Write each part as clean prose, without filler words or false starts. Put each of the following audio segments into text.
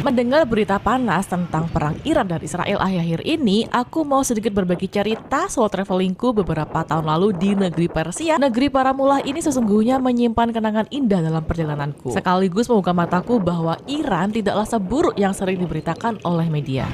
Mendengar berita panas tentang perang Iran dan Israel akhir-akhir ini, aku mau sedikit berbagi cerita soal travelingku beberapa tahun lalu di negeri Persia. Negeri para mullah ini sesungguhnya menyimpan kenangan indah dalam perjalananku. Sekaligus membuka mataku bahwa Iran tidaklah seburuk yang sering diberitakan oleh media.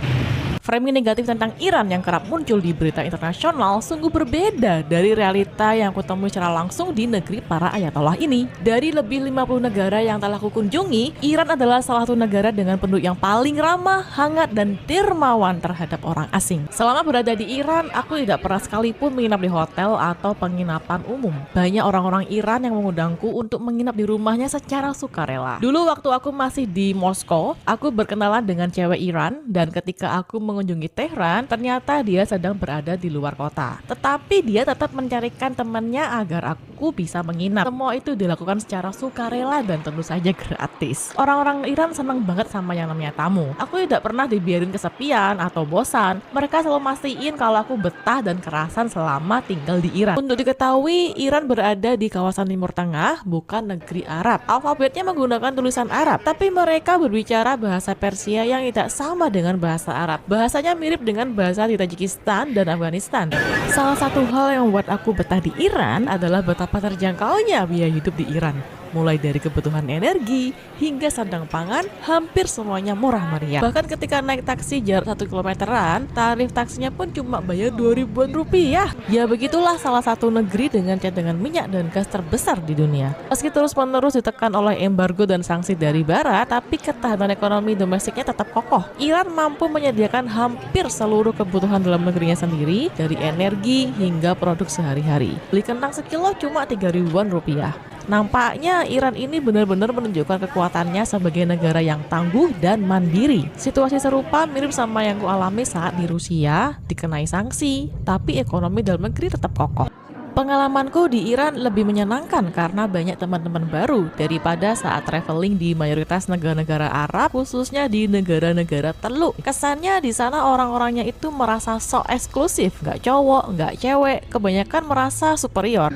Framing negatif tentang Iran yang kerap muncul di berita internasional sungguh berbeda dari realita yang kutemui secara langsung di negeri para ayatollah ini. Dari lebih 50 negara yang telah kukunjungi, Iran adalah salah satu negara dengan penduduk yang paling ramah, hangat, dan dermawan terhadap orang asing. Selama berada di Iran, aku tidak pernah sekalipun menginap di hotel atau penginapan umum. Banyak orang-orang Iran yang mengundangku untuk menginap di rumahnya secara sukarela. Dulu waktu aku masih di Moskow, aku berkenalan dengan cewek Iran, dan ketika aku mengunjungi Tehran, ternyata dia sedang berada di luar kota. Tetapi dia tetap mencarikan temannya agar aku bisa menginap. Semua itu dilakukan secara sukarela dan tentu saja gratis. Orang-orang Iran senang banget sama yang namanya tamu. Aku tidak pernah dibiarin kesepian atau bosan. Mereka selalu mastiin kalau aku betah dan kerasan selama tinggal di Iran. Untuk diketahui, Iran berada di kawasan Timur Tengah, bukan negeri Arab. Alfabetnya menggunakan tulisan Arab, tapi mereka berbicara bahasa Persia yang tidak sama dengan bahasa Arab. Bahasanya mirip dengan bahasa di Tajikistan dan Afghanistan. Salah satu hal yang membuat aku betah di Iran adalah betapa terjangkaunya biaya hidup di Iran. Mulai dari kebutuhan energi hingga sandang pangan, hampir semuanya murah meriah. Bahkan ketika naik taksi jarak 1 kilometeran, tarif taksinya pun cuma bayar 2.000-an rupiah. Ya begitulah salah satu negeri dengan cadangan minyak dan gas terbesar di dunia. Meski terus-menerus ditekan oleh embargo dan sanksi dari barat, tapi ketahanan ekonomi domestiknya tetap kokoh. Iran mampu menyediakan hampir seluruh kebutuhan dalam negerinya sendiri, dari energi hingga produk sehari-hari. Beli kentang sekilo cuma 3.000-an rupiah. Nampaknya Iran ini benar-benar menunjukkan kekuatannya sebagai negara yang tangguh dan mandiri. Situasi serupa mirip sama yang kualami saat di Rusia, dikenai sanksi, tapi ekonomi dalam negeri tetap kokoh. Pengalamanku di Iran lebih menyenangkan karena banyak teman-teman baru daripada saat traveling di mayoritas negara-negara Arab, khususnya di negara-negara Teluk. Kesannya di sana orang-orangnya itu merasa sok eksklusif, nggak cowok, nggak cewek, kebanyakan merasa superior.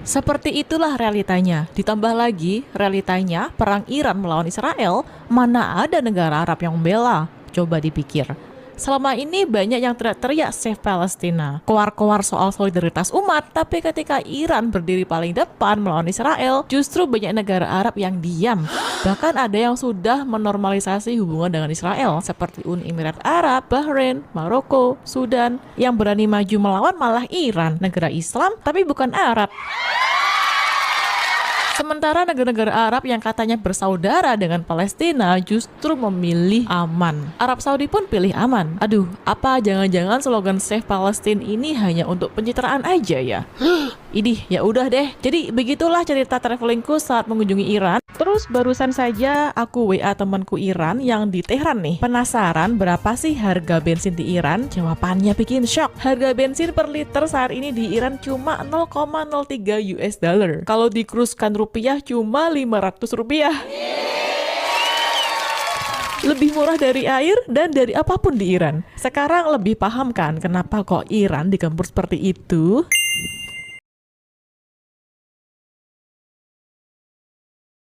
Seperti itulah realitanya. Ditambah lagi, realitanya perang Iran melawan Israel, mana ada negara Arab yang membela? Coba dipikir. Selama ini banyak yang teriak-teriak Save Palestina, koar-koar soal solidaritas umat, tapi ketika Iran berdiri paling depan melawan Israel, justru banyak negara Arab yang diam. Bahkan ada yang sudah menormalisasi hubungan dengan Israel, seperti Uni Emirat Arab, Bahrain, Maroko, Sudan. Yang berani maju melawan malah Iran, negara Islam tapi bukan Arab. Sementara negara-negara Arab yang katanya bersaudara dengan Palestina justru memilih aman. Arab Saudi pun pilih aman. Aduh, apa jangan-jangan slogan Save Palestine ini hanya untuk pencitraan aja ya? Idih, ya udah deh. Jadi begitulah cerita travelingku saat mengunjungi Iran. Terus barusan saja aku WA temanku Iran yang di Tehran nih. Penasaran berapa sih harga bensin di Iran? Jawabannya bikin shock. Harga bensin per liter saat ini di Iran cuma 0,03 US dollar. Kalau dikuruskan rupiah cuma 500 rupiah. Lebih murah dari air dan dari apapun di Iran. Sekarang lebih paham kan kenapa kok Iran digempur seperti itu?